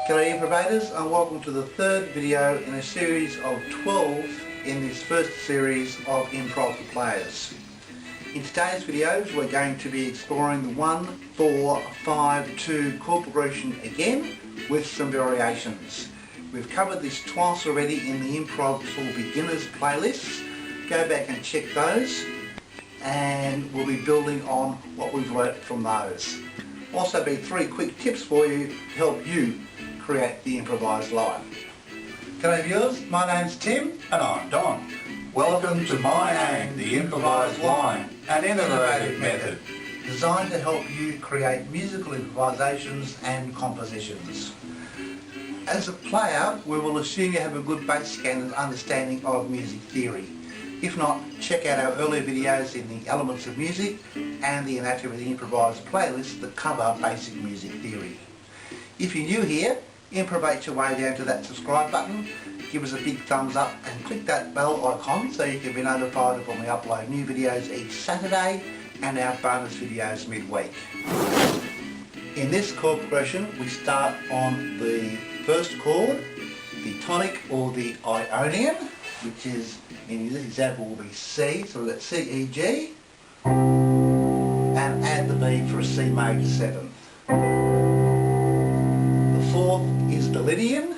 G'day improvators, and welcome to the third video in a series of 12 in this first series of Improv for Players. In today's videos we're going to be exploring the 1-4-5-2 chord progression again with some variations. We've covered this twice already in the Improv for Beginners playlists. Go back and check those and we'll be building on what we've learnt from those. Also be 3 quick tips for you to help you create the improvised life. G'day viewers, my name's Tim And I'm Don. Welcome to My Aim, the improvised line, an innovative method designed to help you create musical improvisations and compositions. As a player, we will assume you have a good basic understanding of music theory. If not, check out our earlier videos in the Elements of Music and the Anatomy of the Improvised playlist that cover basic music theory. If you're new here, improvate your way down to that subscribe button, give us a big thumbs up and click that bell icon so you can be notified of when we upload new videos each Saturday and our bonus videos midweek. In this chord progression we start on the first chord, the tonic or the Ionian, which is, in this example, will be C, so we've got C, E, G, and add the B for a C major 7th. The fourth is the Lydian,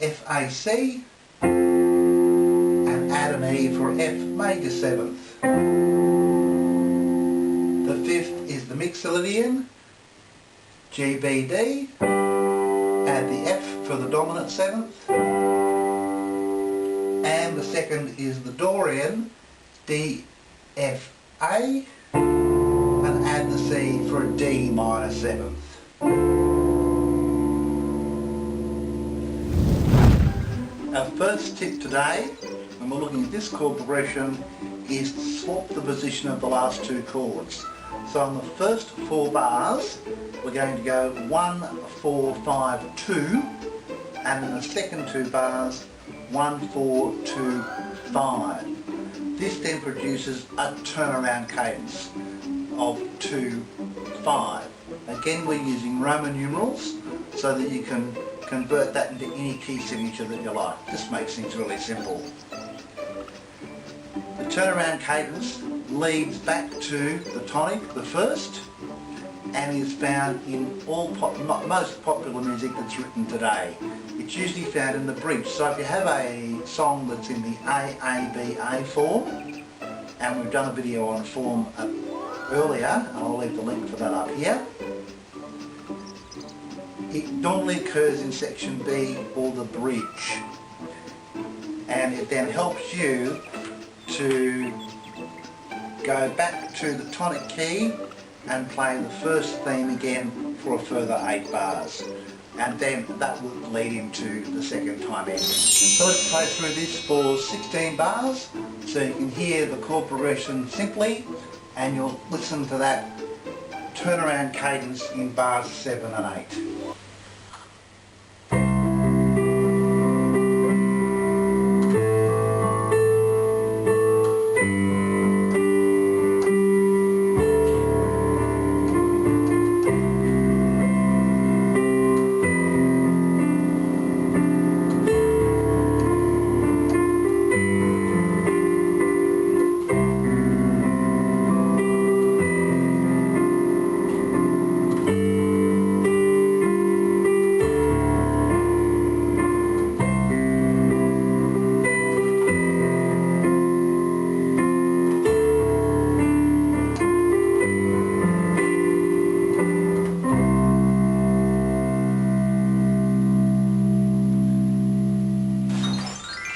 F, A, C, and add an E for F major 7th. The fifth is the Mixolydian, G, B, D, add the F for the dominant 7th. And the second is the Dorian, D, F, A, and add the C for a D minor 7th. Our first tip today, when we're looking at this chord progression, is to swap the position of the last 2 chords. So on the first 4 bars, we're going to go 1, 4, 5, 2, and in the second 2 bars, 1, 4, 2, 5. This then produces a turnaround cadence of 2, 5. Again, we're using Roman numerals so that you can convert that into any key signature that you like. This makes things really simple. The turnaround cadence leads back to the tonic, the first, and is found in most popular music that's written today. It's usually found in the bridge. So if you have a song that's in the A form, and we've done a video on form earlier, and I'll leave the link for that up here, it normally occurs in section B or the bridge, and it then helps you to go back to the tonic key and play the first theme again for a further 8 bars, and then that will lead into the second time ending. So let's play through this for 16 bars so you can hear the chord progression simply, and you'll listen to that turnaround cadence in bars 7 and 8.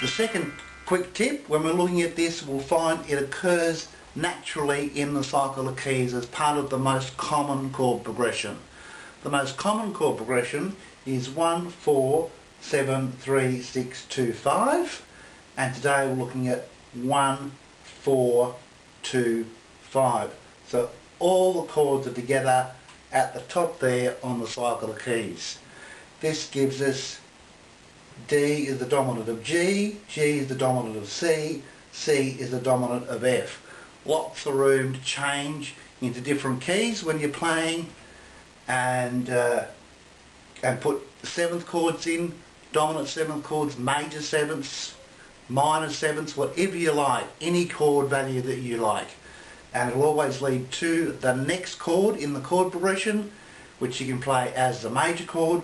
The second quick tip, when we're looking at this, we'll find it occurs naturally in the cycle of keys as part of the most common chord progression. The most common chord progression is 1, 4, 7, 3, 6, 2, 5, and today we're looking at 1, 4, 2, 5. So all the chords are together at the top there on the cycle of keys. This gives us D is the dominant of G, G is the dominant of C, C is the dominant of F. Lots of room to change into different keys when you're playing, and put seventh chords in, dominant seventh chords, major sevenths, minor sevenths, whatever you like, any chord value that you like. And it will always lead to the next chord in the chord progression, which you can play as the major chord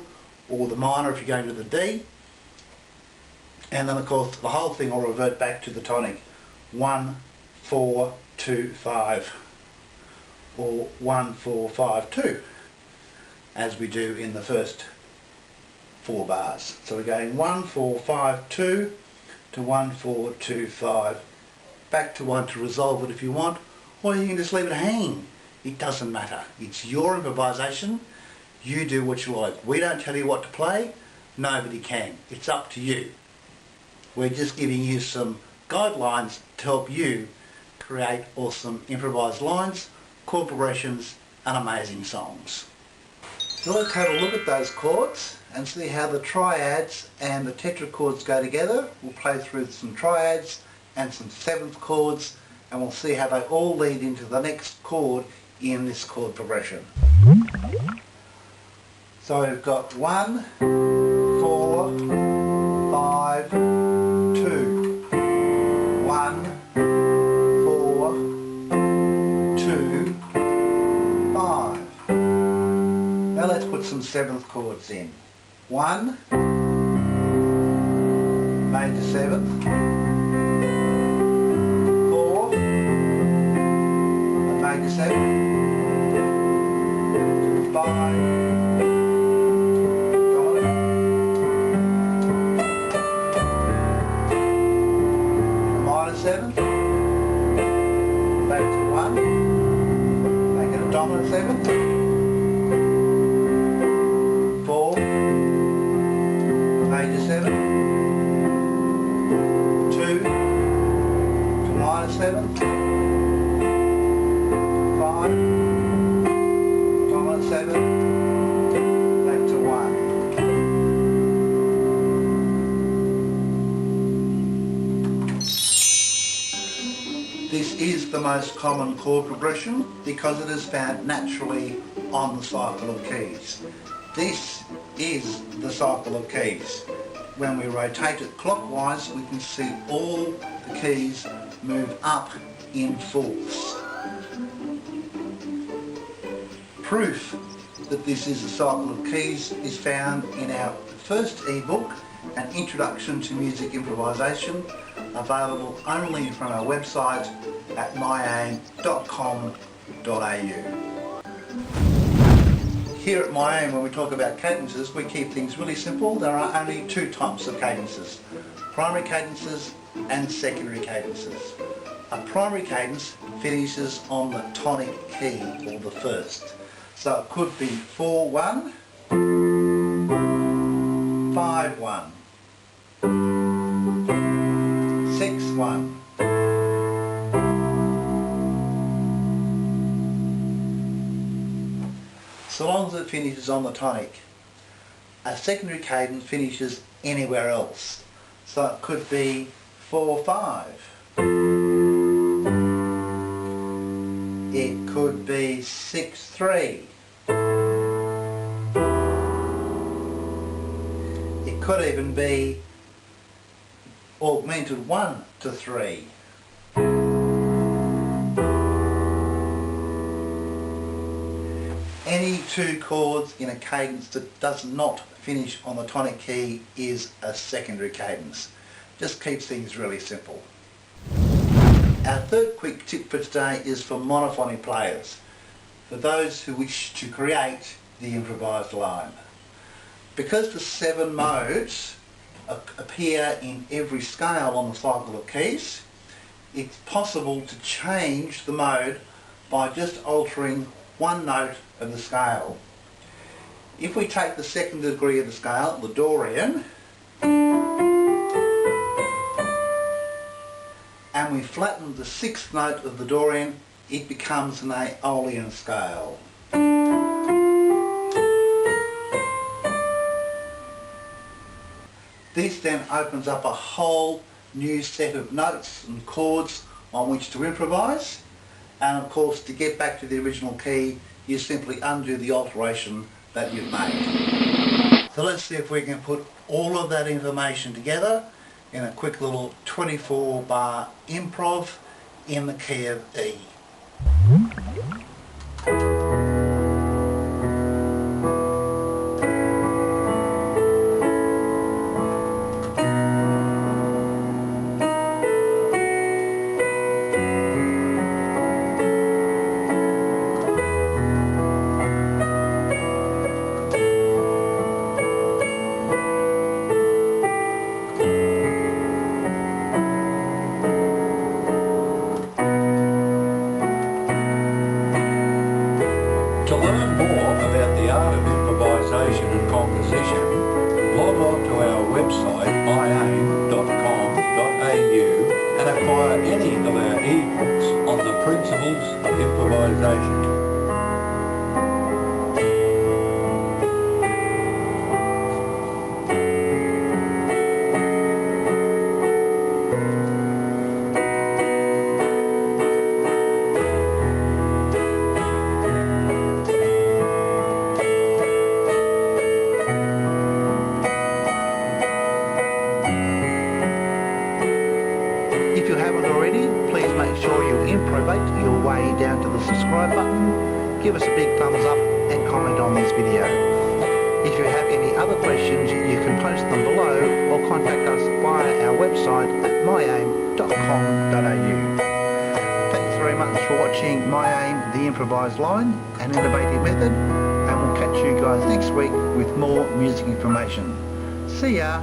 or the minor if you're going to the D. And then of course the whole thing will revert back to the tonic 1, 4, 2, 5 or 1, 4, 5, 2 as we do in the first 4 bars. So we're going 1, 4, 5, 2 to 1, 4, 2, 5, back to 1 to resolve it if you want, or you can just leave it hanging. It doesn't matter. It's your improvisation. You do what you like. We don't tell you what to play. Nobody can. It's up to you. We're just giving you some guidelines to help you create awesome improvised lines, chord progressions and amazing songs. So let's have a look at those chords and see how the triads and the tetrachords go together. We'll play through some triads and some seventh chords and we'll see how they all lead into the next chord in this chord progression. So we've got 1, 4, 5, 2. 1, 4, 2, 5. Now let's put some seventh chords in. 1, major seventh, 4, a major seventh, 5, seventh, back to 1, make it a dominant seventh, 4, major seventh, 2, to minor seventh, 5, dominant seventh, back to 1. This is the most common chord progression because it is found naturally on the cycle of keys. This is the cycle of keys. When we rotate it clockwise, we can see all the keys move up in fourths. Proof that this is the cycle of keys is found in our first ebook, An Introduction to Music Improvisation, available only from our website at myaim.com.au. Here at MyAim, when we talk about cadences, we keep things really simple. There are only 2 types of cadences, primary cadences and secondary cadences. A primary cadence finishes on the tonic key, or the first. So it could be 4-1, 5-1, 6-1. So long as it finishes on the tonic. A secondary cadence finishes anywhere else. So it could be 4-5. It could be 6-3. It could even be augmented 1 to 3. Any 2 chords in a cadence that does not finish on the tonic key is a secondary cadence. Just keeps things really simple. Our third quick tip for today is for monophonic players, for those who wish to create the improvised line. Because the 7 modes appear in every scale on the cycle of keys, it's possible to change the mode by just altering 1 note of the scale. If we take the 2nd degree of the scale, the Dorian, and we flatten the 6th note of the Dorian, it becomes an Aeolian scale. This then opens up a whole new set of notes and chords on which to improvise, and of course to get back to the original key you simply undo the alteration that you've made. So So let's see if we can put all of that information together in a quick little 24-bar improv in the key of E. To learn more about the art of improvisation and composition, log on to our website myaim.com.au and acquire any of our ebooks on the principles of improvisation. If you haven't already, please make sure you improvate your way down to the subscribe button, give us a big thumbs up and comment on this video. If you have any other questions, you can post them below or contact us via our website at myaim.com.au. Thanks very much for watching My Aim, the improvised line, an innovative method, and we'll catch you guys next week with more music information. See ya!